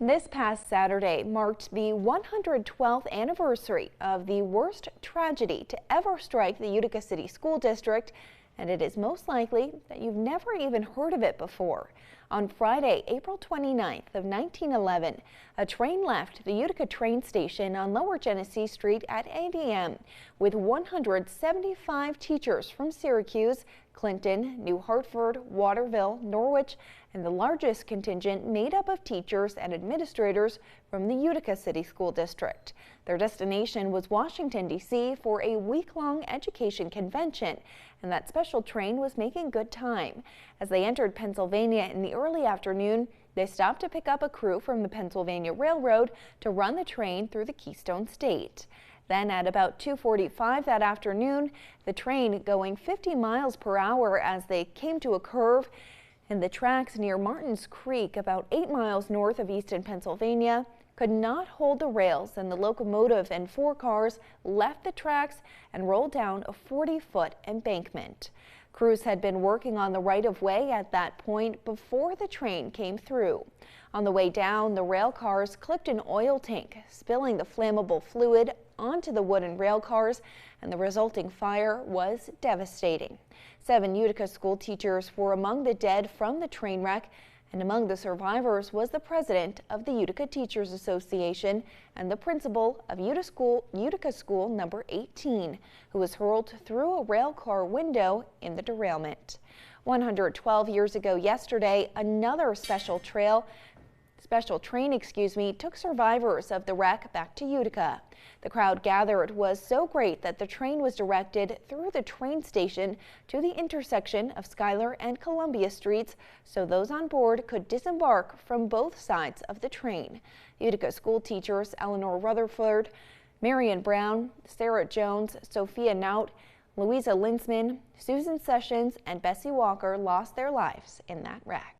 This past Saturday marked the 112th anniversary of the worst tragedy to ever strike the Utica City School District, and it is most likely that you've never even heard of it before. On Friday, April 29th of 1911, a train left the Utica train station on Lower Genesee Street at 8 a.m. with 175 teachers from Syracuse, Clinton, New Hartford, Waterville, Norwich, and the largest contingent made up of teachers and administrators from the Utica City School District. Their destination was Washington, D.C. for a week-long education convention, and that special train was making good time. As they entered Pennsylvania in the early afternoon, they stopped to pick up a crew from the Pennsylvania Railroad to run the train through the Keystone State. Then at about 2:45 that afternoon, the train going 50 miles per hour as they came to a curve in the tracks near Martins Creek, about 8 miles north of Easton, Pennsylvania, could not hold the rails, and the locomotive and 4 cars left the tracks and rolled down a 40-foot embankment. Crews had been working on the right-of-way at that point before the train came through. On the way down, the rail cars clipped an oil tank, spilling the flammable fluid onto the wooden rail cars, and the resulting fire was devastating. 7 Utica school teachers were among the dead from the train wreck, and among the survivors was the president of the Utica Teachers Association and the principal of Utica School number 18, who was hurled through a rail car window in the derailment. 112 years ago yesterday, another special train took survivors of the wreck back to Utica. The crowd gathered was so great that the train was directed through the train station to the intersection of Schuyler and Columbia Streets so those on board could disembark from both sides of the train. Utica school teachers Eleanor Rutherford, Marion Brown, Sarah Jones, Sophia Naut, Louisa Linsman, Susan Sessions, and Bessie Walker lost their lives in that wreck.